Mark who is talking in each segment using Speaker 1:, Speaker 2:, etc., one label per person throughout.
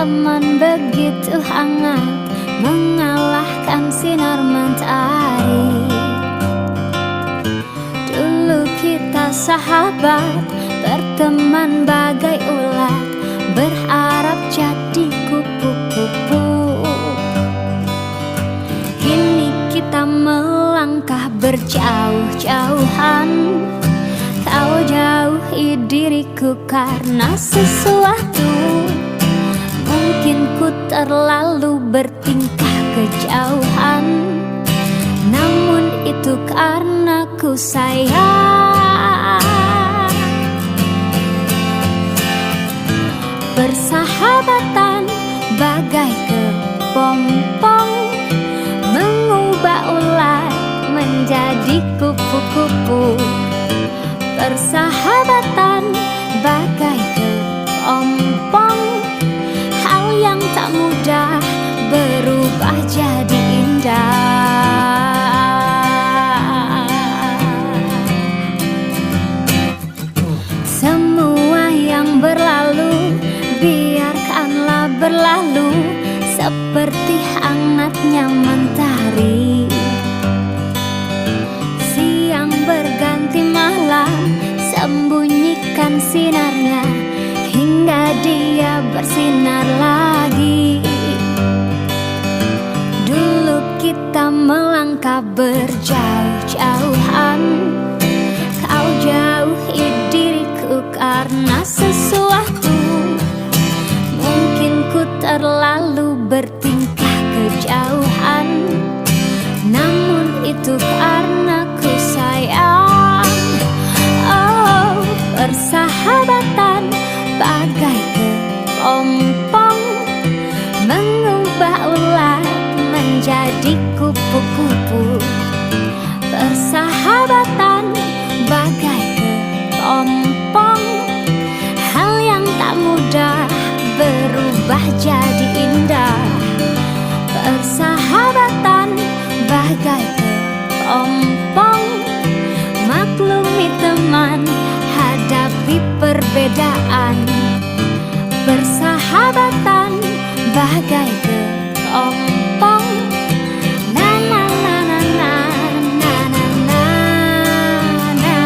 Speaker 1: berteman begitu hangat, mengalahkan sinar mentari. Dulu kita sahabat, berteman bagai ulat, berharap jadi kupu-kupu. Kini kita melangkah berjauh-jauhan, kau jauhi diriku karena sesuatu. Mungkin ku terlalu bertingkah kejauhan, namun itu karena ku sayang. Persahabatan bagai kepompong, mengubah ulat menjadi kupu-kupu. Persahabatan bagai kepompong, hal yang tak mudah berubah jadi indah. Semua yang berlalu biarkanlah berlalu, seperti hangatnya mentari. Siang berganti malam, sembunyikan sinarnya hingga dia bersinar lagi. Dulu kita melangkah berjauh-jauhan, kau jauhi diriku karena sesuatu. Mungkin ku terlalu bertingkah kejauhan, namun itu karena ku sayang. Oh, persahabatan bagai kepompong, mengubah ulat menjadi kupu-kupu. Persahabatan bagai kepompong, hal yang tak mudah berubah jadi indah. Persahabatan bagai kepompong, maklumi teman, hadapi perbedaan. Persahabatan bagai kepompong, na na na na na na na na na na.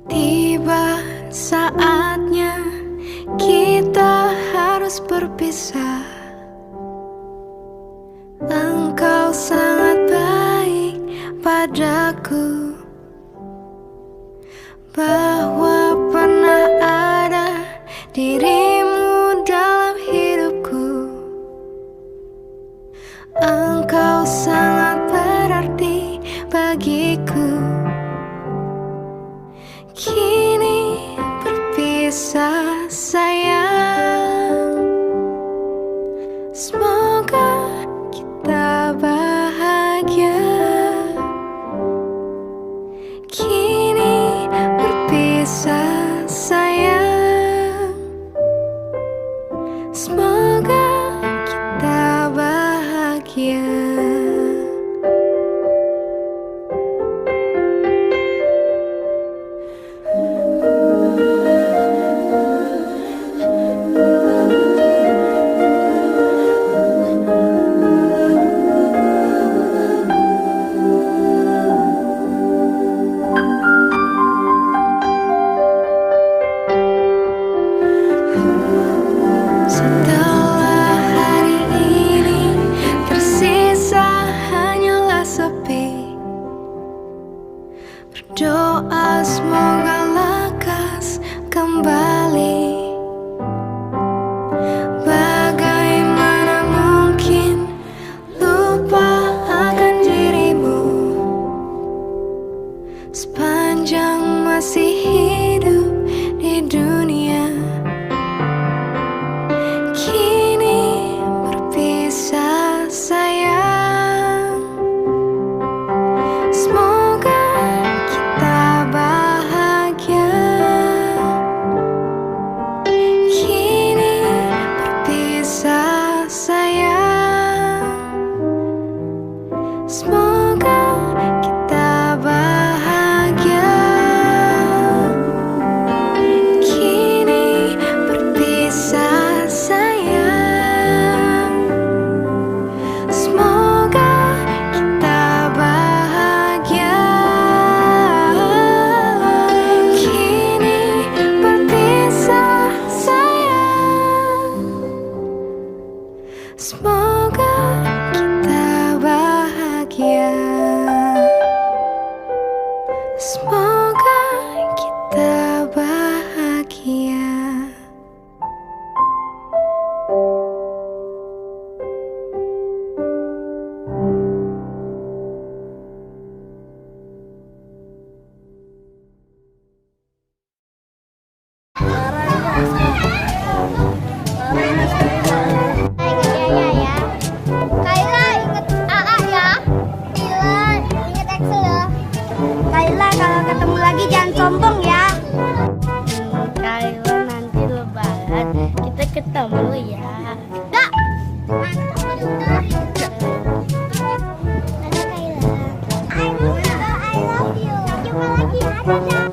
Speaker 2: Tiba saatnya kita harus berpisah. Engkau sangat baik padaku, bahwa pernah ada dirimu dalam hidupku. Engkau sangat berarti bagiku. Kini berpisah sayang, semoga kita bahagia. Kini berpisah sayang, semoga kita bahagia. Setelah hari ini tersisa
Speaker 1: mulu ya.
Speaker 3: Enggak. Dadah Kayla. I love you. Jumpa lagi. Dadah.